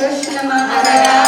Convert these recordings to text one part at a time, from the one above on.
કૃષ્ણ મહારાજ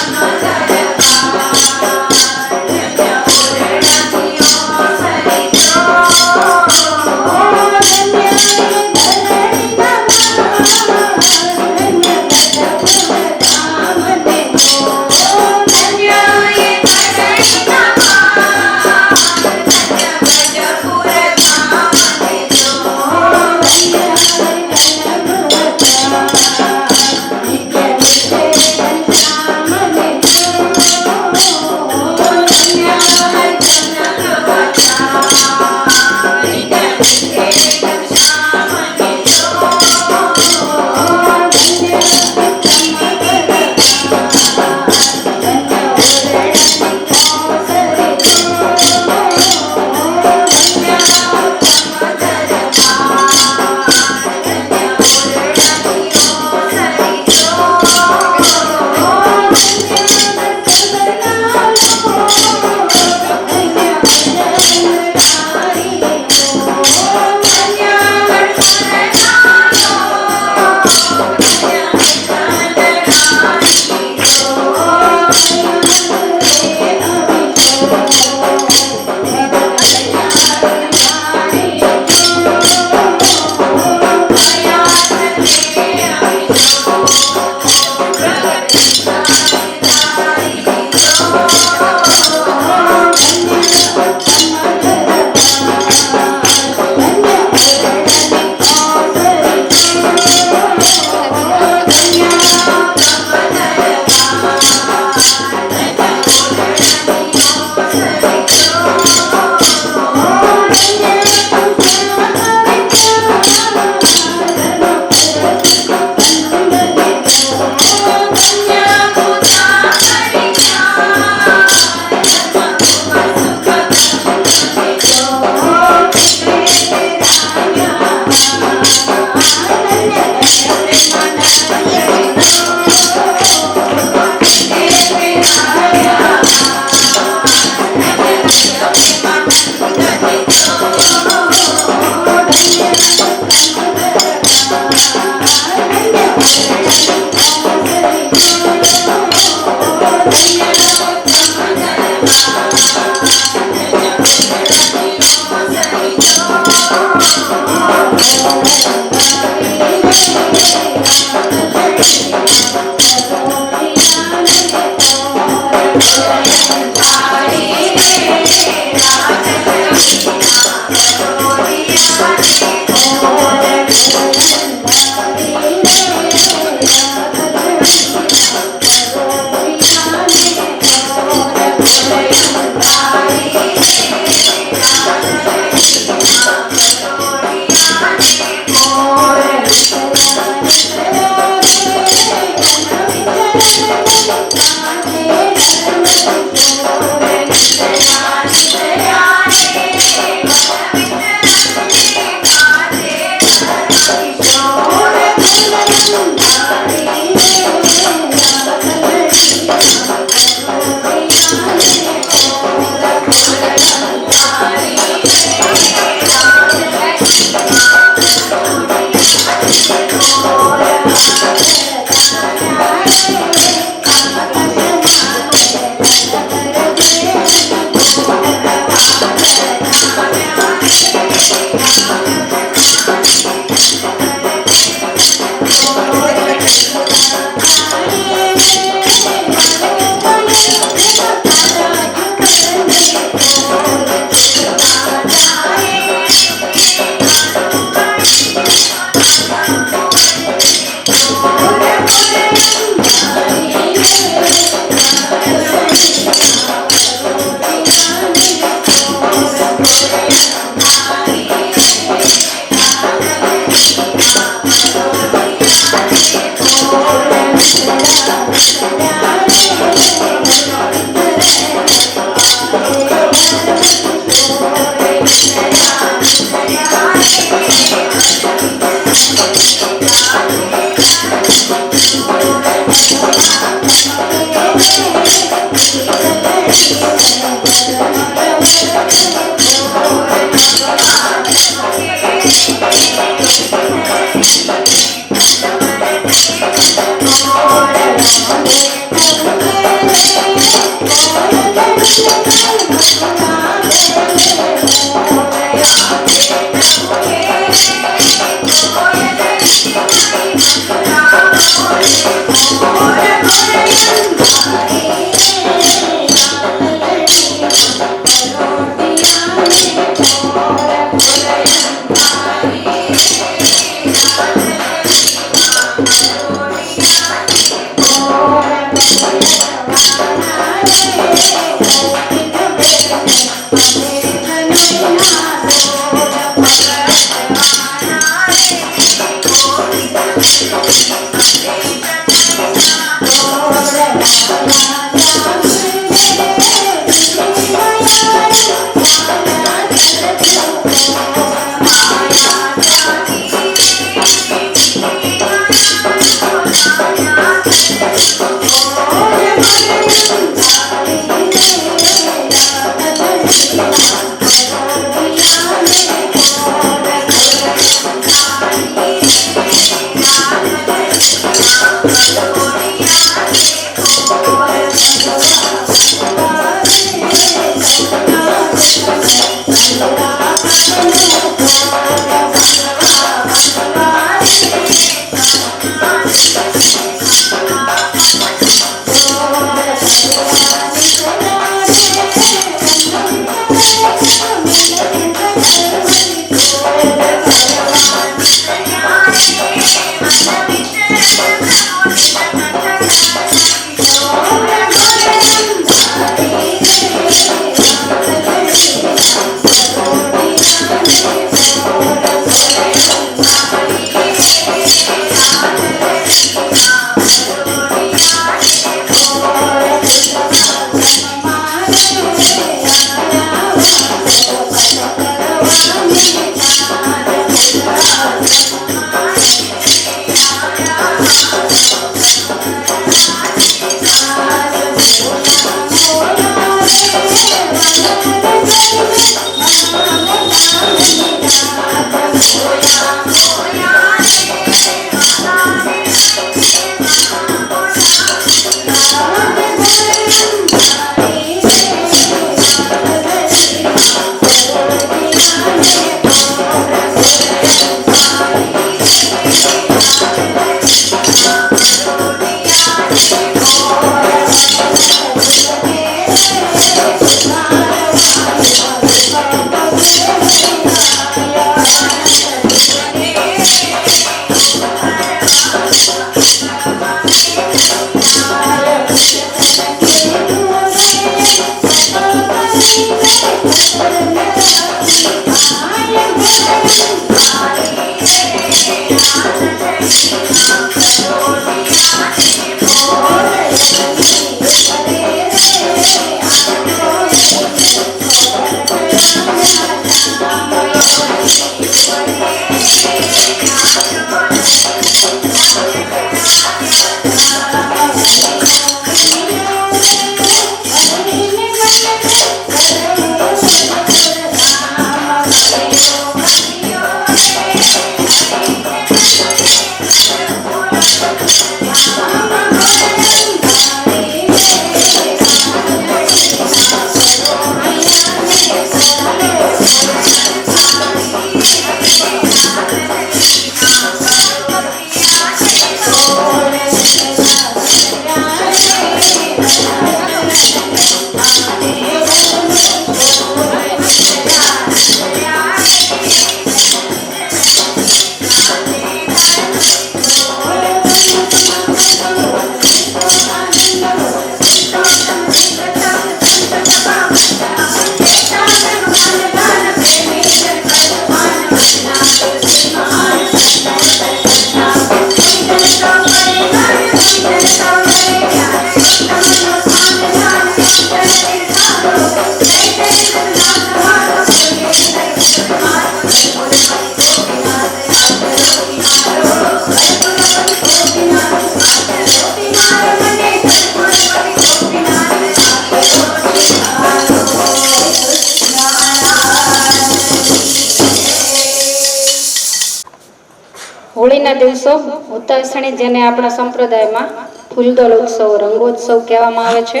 દિવસો ઉત્તરાયણ, જેને આપણા સંપ્રદાયમાં ફૂલદોલ ઉત્સવ, રંગોત્સવ કહેવામાં આવે છે,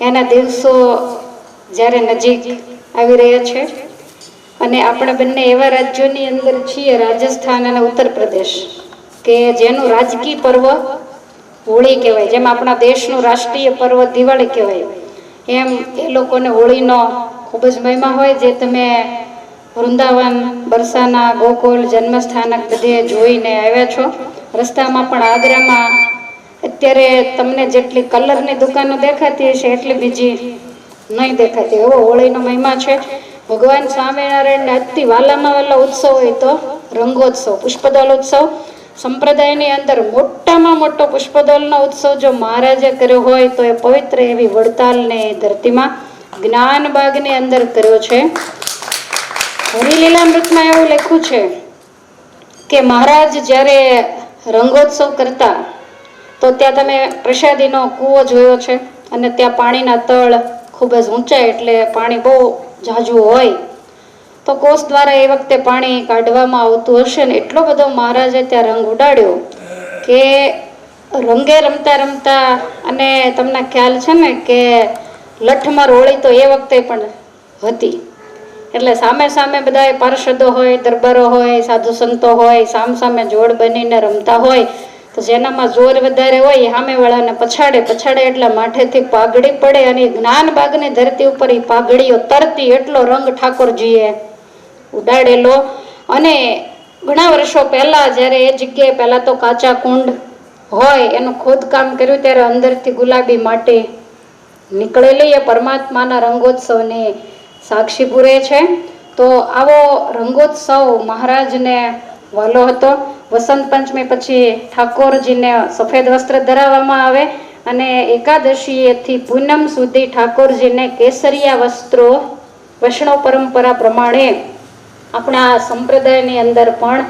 એના દિવસો જ્યારે નજીક આવી રહ્યા છે અને આપણે બંને એવા રાજ્યોની અંદર છીએ, રાજસ્થાન અને ઉત્તર પ્રદેશ, કે જેનું રાજકીય પર્વ હોળી કહેવાય. જેમ આપણા દેશનું રાષ્ટ્રીય પર્વ દિવાળી કહેવાય, એમ એ લોકોને હોળીનો ખૂબ જ મહિમા હોય, જે તમે વૃંદાવન, બરસાના, ગોકુળ, જન્મસ્થાનક બધે જોઈને આવ્યા છો. રસ્તામાં પણ આગ્રામાં અત્યારે તમને જેટલી કલરની દુકાનો દેખાતી હશે એટલી બીજી નહીં દેખાતી, એવો હોળીનો મહિમા છે. ભગવાન સ્વામિનારાયણને અતિ વાલામાં વાલા ઉત્સવ હોય તો રંગોત્સવ, પુષ્પદોલ ઉત્સવ. સંપ્રદાયની અંદર મોટામાં મોટો પુષ્પદોલનો ઉત્સવ જો મહારાજે કર્યો હોય તો એ પવિત્ર એવી વડતાલની ધરતીમાં જ્ઞાનબાગની અંદર કર્યો છે. હરિલીલામૃતમાં એવું લખ્યું છે કે મહારાજ જ્યારે રંગોત્સવ કરતા તો ત્યાં તમે પ્રસાદીનો કૂવો જોયો છે અને ત્યાં પાણીના તળ ખૂબ જ ઊંચાઈ, એટલે પાણી બહુ ઝાઝું હોય તો કોષ દ્વારા એ વખતે પાણી કાઢવામાં આવતું હશે ને એટલો બધો મહારાજે ત્યાં રંગ ઉડાડ્યો કે રંગે રમતા રમતા, અને તમને ખ્યાલ છે ને કે લઠમાં રોળી તો એ વખતે પણ હતી, એટલે સામે સામે બધા પાર્ષદો હોય, દરબારો હોય, સાધુ સંતો હોય, સામે જોડ બનીને રમતા હોય તો જેનામાં જોર વધારે હોય સામેવાળાને પછાડે એટલે માથેથી પાઘડી પડે અને જ્ઞાનબાગની ધરતી ઉપર એ પાઘડીઓ તરતી એટલો રંગ ઠાકોરજીએ ઉડાડેલો. અને ઘણા વર્ષો પહેલા જ્યારે એ જગ્યાએ પહેલા તો કાચા કુંડ હોય એનું ખોદકામ કર્યું ત્યારે અંદરથી ગુલાબી માટી નીકળેલી એ પરમાત્માના રંગોત્સવની સાક્ષી પૂરે છે. તો આવો રંગોત્સવ મહારાજને વાલો હતો. વસંત પંચમી પછી ઠાકોરજીને સફેદ વસ્ત્ર ધરાવવામાં આવે અને એકાદશીએથી પૂનમ સુધી ઠાકોરજીને કેસરિયા વસ્ત્રો વૈષ્ણવ પરંપરા પ્રમાણે આપણા સંપ્રદાયની અંદર પણ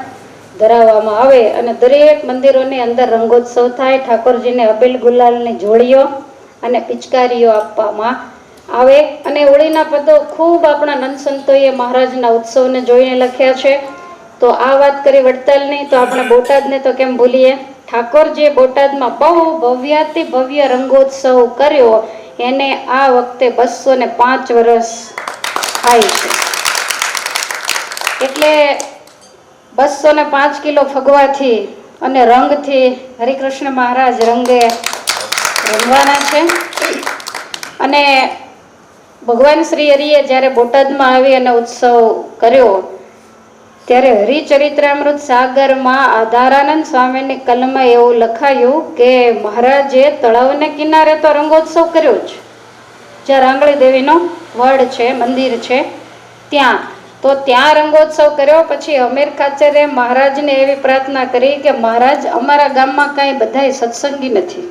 ધરાવવામાં આવે અને દરેક મંદિરોની અંદર રંગોત્સવ થાય. ઠાકોરજીને અબીલ ગુલાલની જોડીઓ અને પિચકારીઓ આપવામાં આવે. અને હોળીના પદો ખૂબ આપણા નંદ સંતોએ મહારાજના ઉત્સવને જોઈને લખ્યા છે. તો આ વાત કરી વડતાલની, તો આપણે બોટાદને તો કેમ ભૂલીએ. ઠાકોરજીએ બોટાદમાં બહુ ભવ્યાતિ ભવ્ય રંગોત્સવ કર્યો, એને આ વખતે 205 વર્ષ થાય છે. એટલે 205 કિલો ફગવાથી અને રંગથી હરિકૃષ્ણ મહારાજ રંગે રમવાના છે. અને ભગવાન શ્રી હરિએ જ્યારે બોટાદમાં આવી અને ઉત્સવ કર્યો ત્યારે હરિચરિત્રામૃત સાગરમાં આધારાનંદ સ્વામીની કલમમાં એવું લખાયું કે મહારાજે તળાવને કિનારે તો રંગોત્સવ કર્યો જ, જ્યાં રાંગળી દેવીનો વડ છે, મંદિર છે ત્યાં, તો ત્યાં રંગોત્સવ કર્યો. પછી અમીર ખાચરે મહારાજને એવી પ્રાર્થના કરી કે મહારાજ, અમારા ગામમાં કાંઈ બધાય સત્સંગી નથી,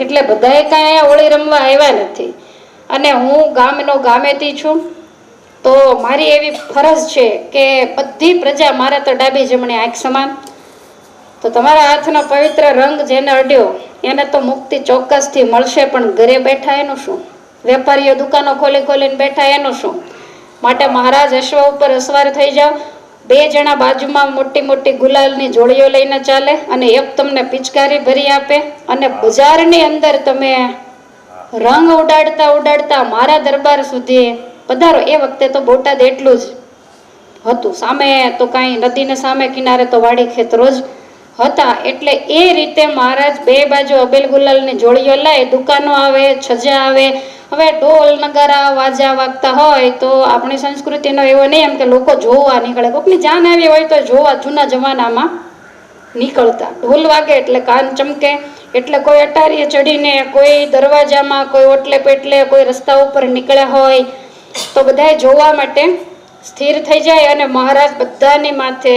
એટલે બધાએ કાંઈ અહીંયા હોળી રમવા આવ્યા નથી અને હું ગામનો ગામેથી છું, તો મારી એવી ફરજ છે કે બધી પ્રજા મારે તો ડાબી જમણી આંખ સમાન, તો તમારા હાથનો પવિત્ર રંગ જેને અડ્યો એને તો મુક્તિ ચોક્કસથી મળશે, પણ ઘરે બેઠા એનું શું? વેપારીઓ દુકાનો ખોલીને બેઠા એનું શું? માટે મહારાજ અશ્વ ઉપર અસવાર થઈ જાઓ, 2 જણા બાજુમાં મોટી મોટી ગુલાલની જોડીઓ લઈને ચાલે અને એક તમને પિચકારી ભરી આપે અને બજારની અંદર તમે રંગ ઉડાડતા મારા દરબાર સુધી પધારો. એ વખતે તો બોટાદ એટલું જ હતું, સામે તો કાંઈ નદીને સામે કિનારે તો વાડી ખેતરો જ હતા. એટલે એ રીતે મહારાજ 2 બાજુ અબીલ ગુલાલની જોડીઓ લાય, દુકાનો આવે, છજા આવે. હવે ઢોલ નગારા વાજા વાગતા હોય તો આપણી સંસ્કૃતિનો એવો નિયમ કે લોકો જોવા નીકળે, કોકની જાન આવી હોય તો જોવા જૂના જમાનામાં નીકળતા. ઢોલ વાગે એટલે કાન ચમકે, એટલે કોઈ અટારીએ ચડીને, કોઈ દરવાજામાં, કોઈ ઓટલે પેટલે, કોઈ રસ્તા ઉપર નીકળ્યા હોય તો બધાએ જોવા માટે સ્થિર થઈ જાય અને મહારાજ બધાની માથે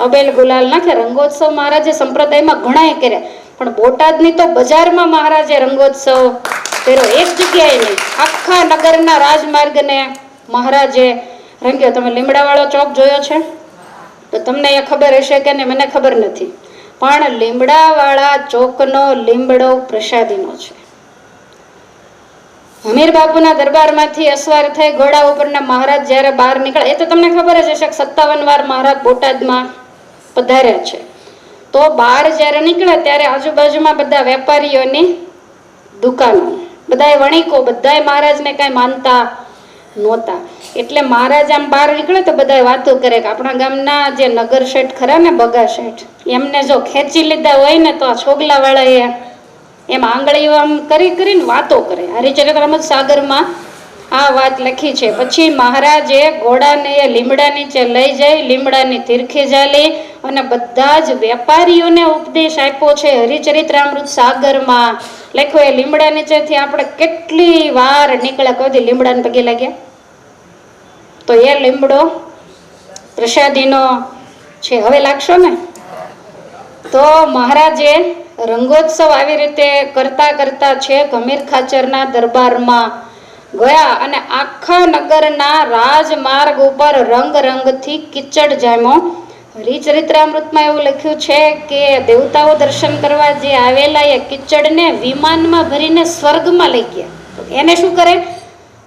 અબેલ ગુલાલ નાખે. રંગોત્સવ મહારાજે સંપ્રદાયમાં ઘણાએ કર્યા, પણ બોટાદની તો બજારમાં મહારાજે રંગોત્સવ કર્યો. એક જગ્યાએ નહીં, આખા નગરના રાજમાર્ગને મહારાજે રંગ્યો. તમે લીમડાવાળો ચોક જોયો છે તો તમને એ ખબર હશે કે નહીં, મને ખબર નથી, પણ લીમડાવાળા ચોકનો લીમડો પ્રસાદીનો છે. હમીર બાપુના દરબારમાંથી અસવાર થઈ ઘોડા ઉપરના મહારાજ જ્યારે બહાર નીકળે, એ તો તમને ખબર જ હશે, 57 વાર મહારાજ બોટાદમાં પધાર્યા છે. તો બહાર જ્યારે નીકળે ત્યારે આજુબાજુમાં બધા વેપારીઓની દુકાનો, બધાય વણિકો, બધાય મહારાજને કાંઈ માનતા નહોતા. એટલે મહારાજ આમ બહાર નીકળે તો બધા વાતો કરે કે આપણા ગામના જે નગર શેઠ ખરા ને, બગા શેઠ, એમને જો ખેંચી લીધા હોય ને તો આ છોગલા વાળાએ એમ આંગળીઓ આમ કરી કરીને વાતો કરે. હરિચરિત્રામૃત સાગરમાં આ વાત લખી છે. પછી મહારાજે ઘોડાને લીમડા નીચે લઈ જઈ લીમડાની તીરખી ઝાલી અને બધા જ વેપારીઓને ઉપદેશ આપ્યો છે. હરિચરિત્રામૃત સાગરમાં લખ્યો. એ લીમડા નીચેથી આપણે કેટલી વાર નીકળ્યા, કદી લીમડાને પગે લાગ્યા? તો એ લીમડો પ્રસાદીનો છે, હવે લાગશો ને? તો મહારાજે રંગોત્સવ આવી રીતે કરતા કરતા છે ગમીર ખાચરના દરબારમાં ગયા અને આખા નગરના રાજમાર્ગ ઉપર રંગ રંગથી કિચડ જામ્યો. હરિચરિત્રામૃતમાં એવું લખ્યું છે કે દેવતાઓ દર્શન કરવા જે આવેલા એ કિચડને વિમાનમાં ભરીને સ્વર્ગમાં લઈ ગયા. એને શું કરે?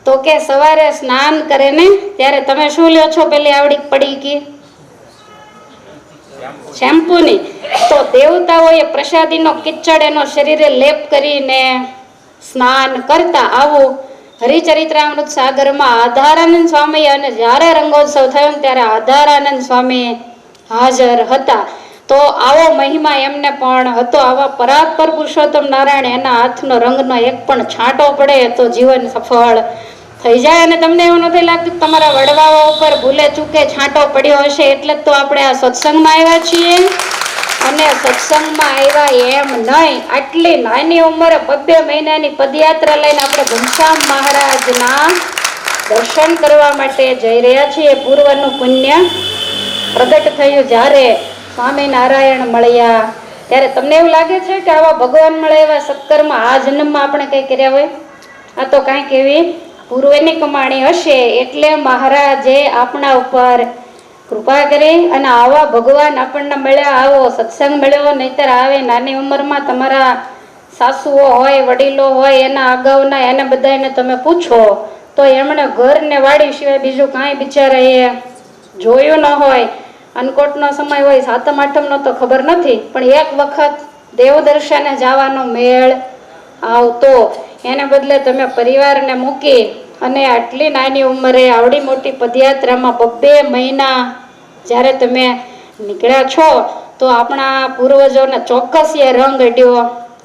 તો કે સવારે સ્નાન કરે ને ત્યારે તમે શું લ્યો છો? પેલી આવડી પડી ગઈ શેમ્પૂની. તો દેવતાઓએ પ્રસાદીનો કિચડ એનો શરીરે લેપ કરીને સ્નાન કરતા. આવું હરિચરિત્રામૃત સાગરમાં આધારાનંદ સ્વામી, અને જ્યારે રંગોત્સવ થયો ત્યારે આધારાનંદ સ્વામી હાજર હતા. તો આવો મહિમા એમને પણ હતો. આવા પરાત્પર પુરુષોત્તમ નારાયણ, એના હાથનો રંગનો એક પણ છાંટો પડે તો જીવન સફળ થઈ જાય. અને તમને એવું નથી લાગતું તમારા વડવાઓ ઉપર ભૂલે ચૂકે છાંટો પડ્યો હશે એટલે જ તો આપણે આ સત્સંગમાં આવ્યા છીએ. અને સત્સંગમાં આવ્યા એમ નહીં, આટલી નાની ઉંમરે 2 મહિનાની પદયાત્રા લઈને આપણે ઘનશ્યામ મહારાજના દર્શન કરવા માટે જઈ રહ્યા છીએ. પૂર્વનું પુણ્ય પ્રગટ થયું જ્યારે સ્વામિનારાયણ મળ્યા ત્યારે. તમને એવું લાગે છે કે આવા ભગવાન મળે એવા સત્કર્મ આ જન્મમાં આપણે કંઈ કર્યા હોય? આ તો કાંઈક એવી પૂર્વની કમાણી હશે. એટલે મહારાજે આપણા ઉપર કૃપા કરી અને આવા ભગવાન આપણને મળ્યા, આવો સત્સંગ મળ્યો. નહીતર આવે નાની ઉંમરમાં તમારા સાસુઓ હોય, વડીલો હોય, એના અગાઉના એને બધાને તમે પૂછો તો એમણે ઘર ને વાડી સિવાય બીજું કાંઈ બિચારા એ જોયું ન હોય. અન્નકોટનો સમય હોય, સાતમ આઠમનો તો ખબર નથી, પણ એક વખત દેવદર્શને જવાનો મેળ આવતો. એને બદલે તમે પરિવારને મૂકી અને આટલી નાની ઉંમરે આવડી મોટી પદયાત્રામાં 2 મહિના જ્યારે તમે નીકળ્યા છો તો આપણા પૂર્વજોને ચોક્કસ એ રંગ અડ્યો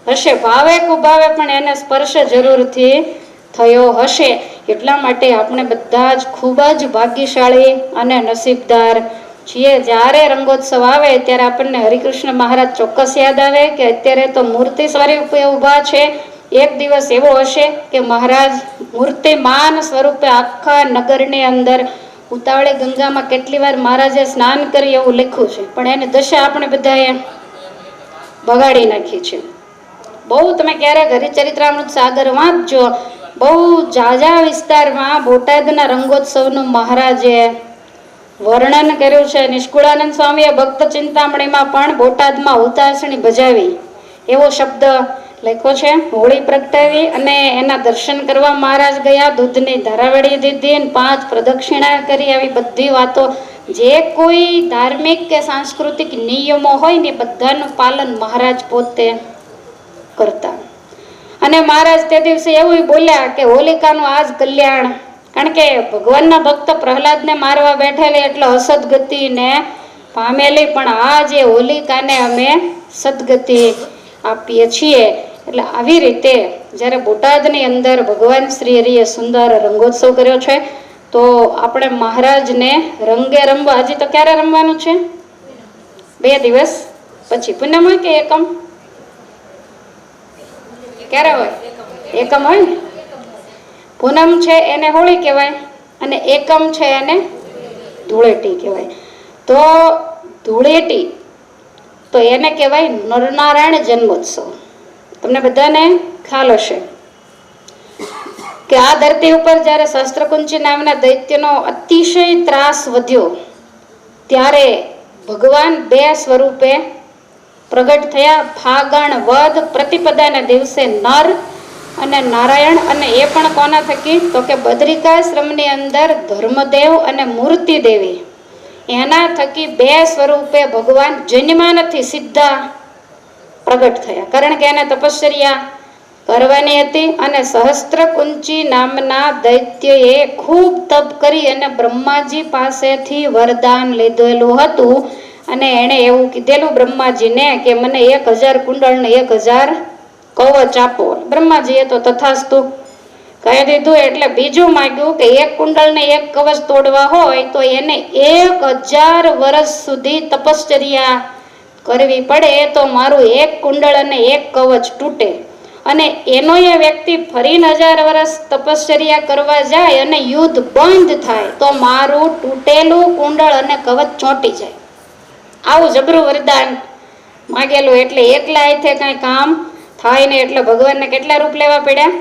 હશે. ભાવે કુભાવે પણ એને સ્પર્શ જરૂરથી થયો હશે. એટલા માટે આપણે બધા જ ખૂબ જ ભાગ્યશાળી અને નસીબદાર છીએ. જ્યારે રંગોત્સવ આવે ત્યારે આપણને હરિકૃષ્ણ મહારાજ ચોક્કસ યાદ આવે કે અત્યારે તો મૂર્તિ સ્વરૂપે ઊભા છે. એક દિવસ એવો હશે કે મહારાજ મૂર્તિમાન સ્વરૂપે આખા નગરની અંદર ઉતાવળે ગંગામાં કેટલી વાર મહારાજે સ્નાન કરી એવું લખ્યું છે, પણ એની દશા આપણે બધાએ બગાડી નાખી છે. બહુ તમે ક્યારેક હરિચરિત્રામૃત સાગર વાંચજો, બહુ ઝાઝા વિસ્તારમાં બોટાદના રંગોત્સવનું મહારાજે વર્ણન કર્યું છે. નિષ્કુળાનંદ સ્વામીએ ભક્ત ચિંતામણીમાં પણ બોટાદમાં હુતાસણી ભજાવી એવો શબ્દ લખ્યો છે. હોળી પ્રગટાવી અને એના દર્શન કરવા મહારાજ ગયા, દૂધની ધારાવડી દીધી, 5 પ્રદક્ષિણા કરી. આવી બધી વાતો જે કોઈ ધાર્મિક કે સાંસ્કૃતિક નિયમો હોય ને બધાનું પાલન મહારાજ પોતે કરતા. અને મહારાજ તે દિવસે એવું બોલ્યા કે હોલિકાનું આજ કલ્યાણ, કારણ કે ભગવાનના ભક્ત પ્રહલાદને મારવા બેઠેલી એટલે અસદગતિને પામેલી, પણ આ જે હોલિકાને અમે સદગતિ આપીએ છીએ. એટલે આવી રીતે જ્યારે બોટાદની અંદર ભગવાન શ્રી હરિએ સુંદર રંગોત્સવ કર્યો છે તો આપણે મહારાજને રંગે રમવા. હજી તો ક્યારે રમવાનું છે? 2 દિવસ પછી. પૂનમ હોય કે એકમ? ક્યારે હોય? એકમ હોય ને. પૂનમ છે એને હોળી કહેવાય અને એકમ છે એને ધૂળેટી કહેવાય. તો ધૂળેટી તો એને કહેવાય નરનારાયણ જન્મોત્સવ. તમને બધાને ખ્યાલ હશે કે આ ધરતી ઉપર જ્યારે શસ્ત્રકુંચી નામના દૈત્યનો અતિશય ત્રાસ વધ્યો ત્યારે ભગવાન 2 સ્વરૂપે પ્રગટ થયા. ફાગણ વદ પ્રતિપદાના દિવસે નર અને નારાયણ. અને એ પણ કોના થકી? તો કે બદ્રિકાશ્રમની અંદર ધર્મદેવ અને મૂર્તિ દેવી એના થકી બે સ્વરૂપે ભગવાન જન્મા નથી, સીધા પ્રગટ થયા. કારણ કે એને તપશ્ચર્યા કરવાની હતી અને સહસ્ત્રકુંચી નામના દૈત્યએ ખૂબ તપ કરી અને બ્રહ્માજી પાસેથી વરદાન લીધેલું હતું. અને એણે એવું કીધેલું બ્રહ્માજીને કે મને 1000 કુંડળ ને 1000 કવચ આપો. બ્રહ્માજીએ તો તથાસ્તુ કહી દીધું. એટલે બીજું માંગ્યું કે 1 કુંડળ ને 1 કવચ તોડવા હોય તો એને 1000 વર્ષ સુધી તપશ્ચર્યા કરવી પડે, તો મારું 1 કુંડળ અને 1 કવચ તૂટે. અને એનો એ વ્યક્તિ ફરી 1000 વર્ષ તપશ્ચર્યા કરવા જાય અને યુદ્ધ બંધ થાય તો મારું તૂટેલું કુંડળ અને કવચ ચોંટી જાય. આવું જબરું વરદાન માગેલું. એટલે એકલા હાથે કાંઈ કામ થાય ને એટલે ભગવાનને કેટલા રૂપ લેવા પડ્યા?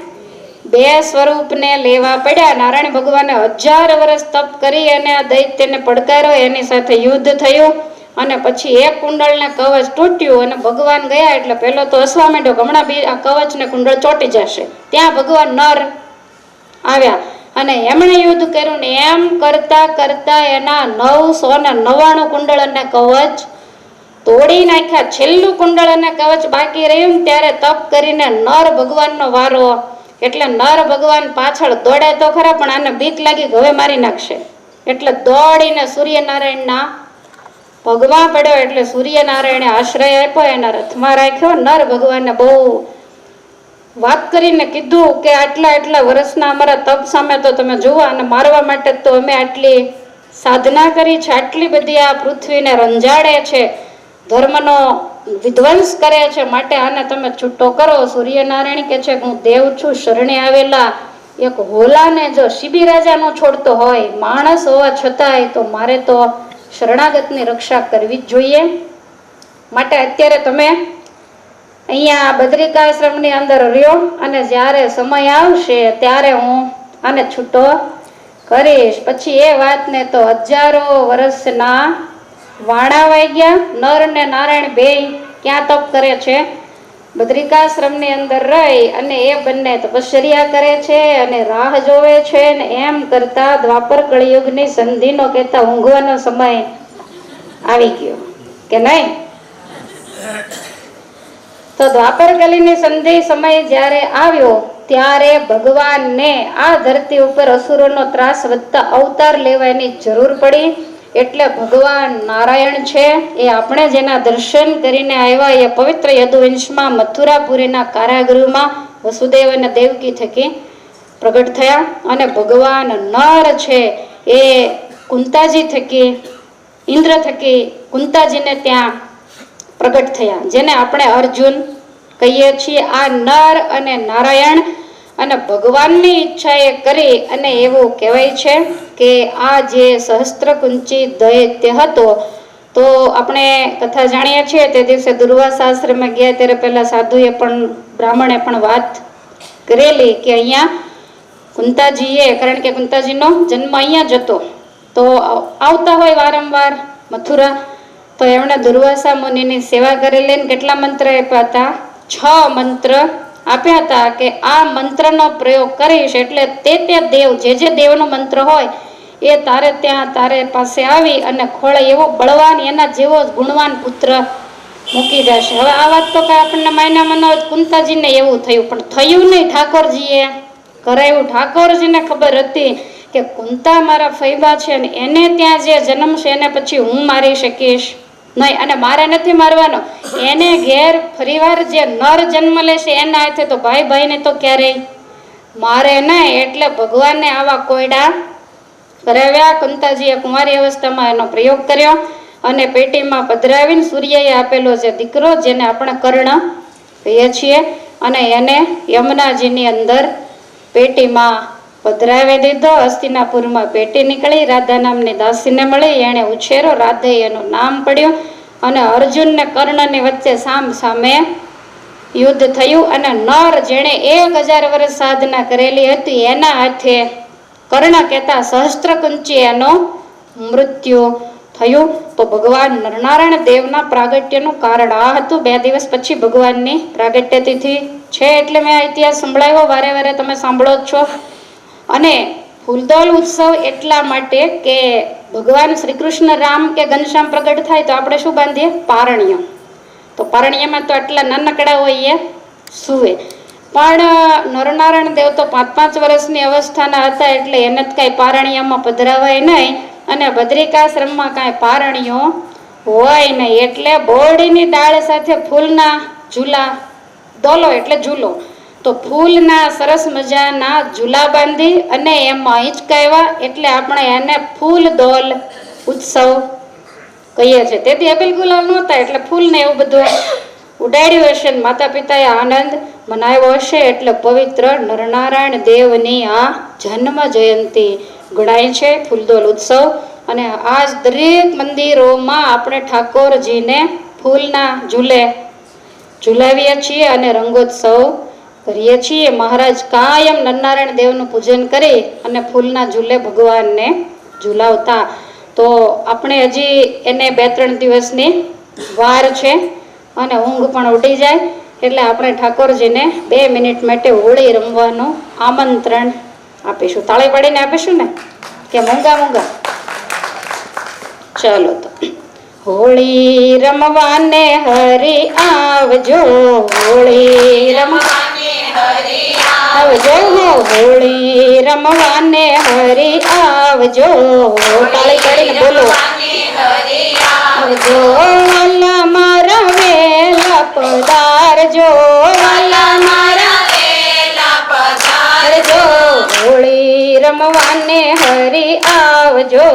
2 સ્વરૂપને લેવા પડ્યા. નારાયણ ભગવાને 1000 વર્ષ તપ કરી અને આ દૈત્યને પડકાર્યો, એની સાથે યુદ્ધ થયું અને પછી 1 કુંડળ ને કવચ તૂટ્યું અને ભગવાન ગયા. એટલે પેલો તો હસવા માંડ્યો, હમણાં બી આ કવચ ને કુંડળ ચોંટી જશે. ત્યાં ભગવાન નર આવ્યા અને એમણે યુદ્ધ કર્યું ને એમ કરતા કરતા એના 999 કુંડળ અને કવચ તોડી નાખ્યા. છેલ્લું કુંડળ અને કવચ બાકી રહ્યું ત્યારે તપ કરીને નર ભગવાનનો વારો. એટલે નર ભગવાન પાછળ દોડે તો ખરા, પણ આને બીક લાગી હવે મારી નાખશે. એટલે દોડીને સૂર્યનારાયણના પગમાં પડ્યો. એટલે સૂર્યનારાયણે આશ્રય આપ્યો, એના રથમાં રાખ્યો. નર ભગવાનને બહુ વાત કરીને કીધું કે આટલા વર્ષના અમારા તપ સામે તો તમે જુઓ, અને મારવા માટે તો અમે આટલી સાધના કરી છે, આટલી બધી આ પૃથ્વીને રંજાડે છે, ધર્મનો વિધ્વંસ કરે છે, માટે આને તમે છૂટો કરો. સૂર્યનારાયણ કે છે કે હું દેવ છું, શરણે આવેલા એક હોલાને જો શિબી રાજા નો છોડતો હોય, માણસ હોવા છતાંય, તો મારે તો શરણાગતની રક્ષા કરવી જ જોઈએ. માટે અત્યારે તમે અહીંયા બદ્રિકાશ્રમની અંદર રહ્યો અને જ્યારે સમય આવશે ત્યારે હું આને છૂટો કરીશ. પછી એ વાતને તો 1000 વર્ષના વાણા વાઈ ગયા. નર ને નારાયણ બે ક્યાં તપ કરે છે? બદ્રિકાશ્રમની અંદર રહી અને એ બંને તપશ્ચર્યા કરે છે અને રાહ જોવે છે. ને એમ કરતા દ્વાપર કળિયુગની સંધિનો કહેતા ઊંઘવાનો સમય આવી ગયો કે નહીં? તો દ્વાપર કલીની સંધિ સમય જ્યારે આવ્યો ત્યારે ભગવાનને આ ધરતી ઉપર અસુરોનો ત્રાસ વધતા અવતાર લેવાની જરૂર પડી. એટલે ભગવાન નારાયણ છે એ આપણે જેના દર્શન કરીને આવ્યા એ પવિત્ર યદુવંશમાં મથુરાપુરીના કારાગૃહમાં વસુદેવ અને દેવકી થકી પ્રગટ થયા. અને ભગવાન નર છે એ કુંતાજી થકી, ઇન્દ્ર થકી કુંતાજીને ત્યાં પ્રગટ થયા, જેને આપણે અર્જુન કહીએ છીએ. આ નર અને નારાયણ અને ભગવાનની ઈચ્છા એ કરી અને એવું કહેવાય છે કે આ જે સહસ્ત્રકુંચી દૈત્ય હતો, તો આપણે કથા જાણીએ છીએ તે દિવસે દુર્વાસા આશ્રમમાં ગયા ત્યારે પેલા સાધુએ પણ, બ્રાહ્મણે પણ વાત કરેલી કે અહીંયા કુંતાજીએ, કારણ કે કુંતાજીનો જન્મ અહીંયા જ હતો, તો આવતા હોય વારંવાર મથુરા, તો એમણે દુર્વાસા મુનિની સેવા કરેલી ને કેટલા મંત્ર આપ્યા હતા? 6 મંત્ર આપ્યા હતા કે આ મંત્રનો પ્રયોગ કરીશ એટલે તે દેવ, જે દેવનો મંત્ર હોય એ તારે ત્યાં તારે પાસે આવી અને ખોળે એવો બળવાન એના જેવો ગુણવાન પુત્ર મૂકી જશે. હવે આ વાત તો કઈ આપણને માયનામાં ન હોય. કુંતાજીને એવું થયું, પણ થયું નહીં, ઠાકોરજીએ કરાયું. ઠાકોરજીને ખબર હતી કે કુંતા મારા ફૈબા છે અને એને ત્યાં જે જન્મ છે એને પછી હું મારી શકીશ નહીં, અને મારે નથી મારવાનો. એને ઘેર ફરીવાર જે નર જન્મ લેશે એના હાથે તો ભાઈ ભાઈને તો ક્યારેય મારે નહીં. એટલે ભગવાનને આવા કોયડા કરાવ્યા. કુંતાજીએ કુંવારી અવસ્થામાં એનો પ્રયોગ કર્યો અને પેટીમાં પધરાવીને સૂર્યએ આપેલો જે દીકરો, જેને આપણે કર્ણ કહીએ છીએ, અને એને યમુનાજીની અંદર પેટીમાં પધરાવી દીધો. હસ્તિનાપુરમાં પેટી નીકળી, રાધા નામની દાસીને મળી, એણે ઉછેરો, રાધે એનું નામ પડ્યું અને અર્જુન ને કર્ણની વચ્ચે સામ સામે યુદ્ધ થયું. અને નર જેણે 1000 વર્ષ સાધના કરેલી હતી એના હાથે કર્ણ કહેતા સહસ્ત્રકુંચી એનો મૃત્યુ થયું. તો ભગવાન નરનારાયણ દેવના પ્રાગટ્યનું કારણ આ હતું. 2 દિવસ પછી ભગવાનની પ્રાગટ્ય તિથિ છે, એટલે મેં આ ઇતિહાસ સંભળાવ્યો, વારે વારે તમે સાંભળો જ છો. અને ફૂલદોલ ઉત્સવ એટલા માટે કે ભગવાન શ્રી કૃષ્ણ રામ કે ઘનશ્યામ પ્રગટ થાય તો આપણે શું બાંધીએ? પારણ્ય. તો પારણ્યમાં તો આટલા નાનકડા હોય એ સુવે. પણ નરનારાયણ દેવ તો 5-5 વર્ષની અવસ્થાના હતા, એટલે એને જ કાંઈ પારણ્યમાં પધરાવાય નહીં, અને બદ્રિકાશ્રમમાં કાંઈ પારણ્યો હોય નહીં. એટલે બોરડીની ડાળ સાથે ફૂલના ઝૂલા, દોલો એટલે ઝૂલો, તો ફૂલના સરસ મજાના ઝૂલા બાંધી અને એમાં હિંચકાવ્યા, એટલે આપણે એને ફૂલ દોલ ઉત્સવ કહીએ છીએ. તેથી અબીલ ગુલાલ નહોતા, એટલે ફૂલને એવું બધું ઉડાડ્યું હશે, માતા પિતાએ આનંદ મનાવ્યો હશે. એટલે પવિત્ર નરનારાયણ દેવની આ જન્મ જયંતિ ગણાય છે, ફૂલદોલ ઉત્સવ. અને આજ દરેક મંદિરોમાં આપણે ઠાકોરજીને ફૂલના ઝૂલે ઝુલાવીએ છીએ અને રંગોત્સવ કરીએ છીએ. મહારાજ કાયમ નરનારાયણ દેવનું પૂજન કરી અને ફૂલના ઝૂલે ભગવાનને ઝુલાવતા. તો આપણે હજી એને 2-3 દિવસની વાર છે અને ઊંઘ પણ ઉડી જાય, એટલે આપણે ઠાકોરજીને 2 મિનિટ માટે હોળી રમવાનું આમંત્રણ આપીશું. તાળી પાડીને આપીશું ને, કે મૂંગા મૂંગા? ચાલો તો. હોળી રમવાને હરી આવજો, હોળી રમવાને હરી આવજો, હોળી રમવાને હરી આવજો. તાળી પાડીને બોલો, આવજો વાલા મારા વેલા પધારજો, વાલા મારા વેલા પધારજો, હોળી રમવાને હરી આવજો,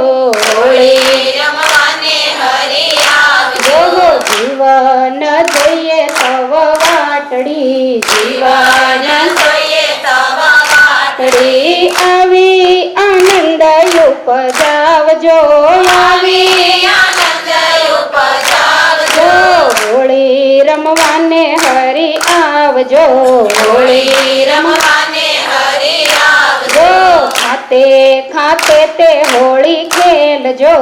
હોળી રમવાને હરી આવજો. જીવન જોઈએ તવ વાટડી, જીવન જોઈએ તવ વાટડી, આવી આનંદ ઉપજાવજો, આવી આનંદ ઉપજાવજો, હોળી રમવાને હરી આવજો, હોળી રમવાને હરી આવજો. ખાતે ખાતે તે હોળી ખેલજો,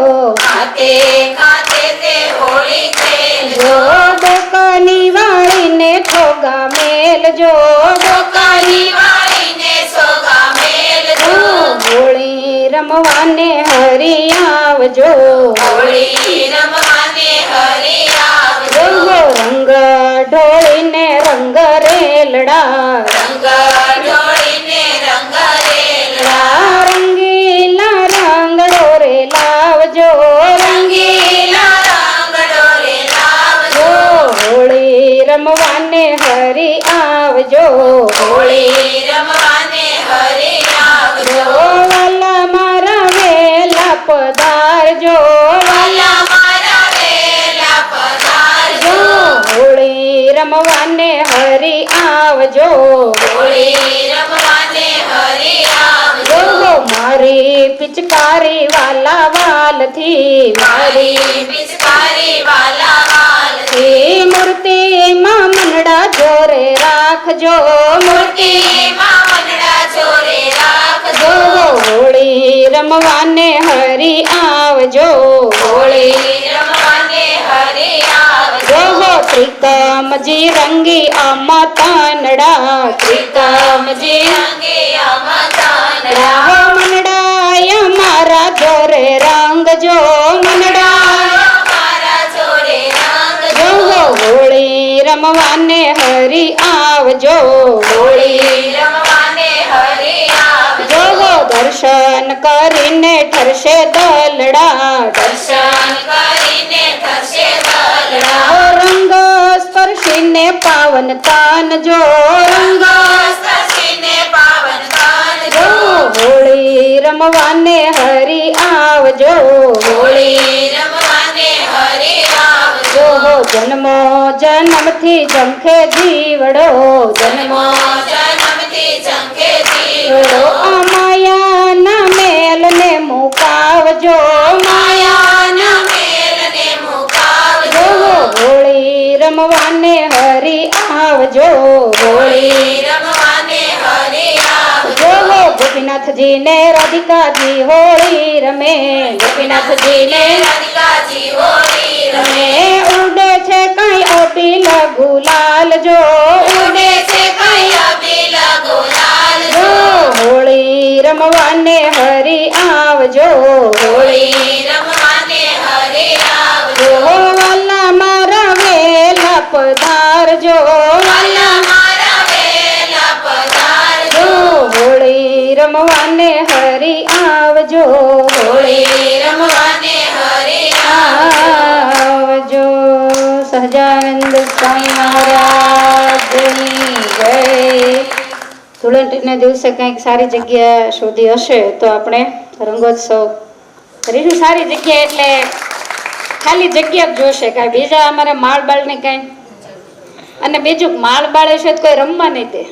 ખાતે ખાતે તે હોળી ખેલજો, દુકાની વાળીને ઠોગા મેલજો, દુકાની વાળીને સોગા મેલજો, હોળી રમવાને હરી આવજો, હોળી રમવાને હરી આવજો. રંગ ઢોળીને રંગ રેલડા, રંગ ઢોળીને રંગ રેલડા, રંગીલા રંગ ડોરે લાવજો, રંગીલા રંગ ડોરે લાવજો, હોળી રમવાને હરી આવજો, હોળી રમવાને હરી આવજો. વાલા મારા વેલા પધારજો, વાલા મારા વેલા પધારજો, હોળી રમવાને હરી આવજો, હોળી રમવાને હરી આવજો. મારી પિચકારી વાલા વાલથી, મારી પિચકારી વાલા વાલથી, મૂર્તિમાં મનડા જોરે રાખજો, મૂર્તિમાં મનડા જોરે રાખજો, હોળી રમવાને હરી આવજો, હોળી રમવાને હરી આવજો. ત્રિકમજી રંગી આમાં તાનડા, ત્રિકમજી રંગી આમાં તાનડા, મનડાય મારા જોરે રંગજો, મનડાય મારા જોરે રંગજો, હોળી રમવાને હરી આવજો, હોળી રમવાને હરી આવજો. દર્શન કરીને ઠરશે દલડા, દર્શન કરીને ઠરશે દલડા, રંગ સ્પર્શીને પાવન તાન જો, રંગ સ્પર્શીને પાવન તાન જો, હોળી રમવાને હરી આવજો, હોળી રમવાને હરી આવજો. જન્મો જન્મથી ઝંખે જીવડો, જન્મો જન્મથી ઝંખે જીવડો, માયાના મેલને મુકાવજો, માયાના મેલને મુકાવજો, હોળી રમવાને હરી આવજો, હોળી રમવાને હરી આવજો. ગોપીનાથજીને રાધિકાજી હોળી રમે, ગોપીનાથજીને રાધિકાજી હોળી રમે, ઉડે છે કઈ અબીલ ગુલાલ જો, ઉડે છે કઈ અબીલ ગુલાલ જો, હોળી રમવાને હરી આવજો, હોળી પધારજો હોળી રમવાને હરી આવજો આવજો સહજાનંદ સ્વામી મહારાજની જય ધૂળેટીના દિવસે કંઈક સારી જગ્યા શોધી હશે તો આપણે રંગોત્સવ કરીશું સારી જગ્યા એટલે ખાલી જગ્યા જ જોશે કાંઈ બીજા અમારે માળ બાળ ને કાંઈ અને બીજું માળ બાળ હશે તો કોઈ રમવા નહીં દે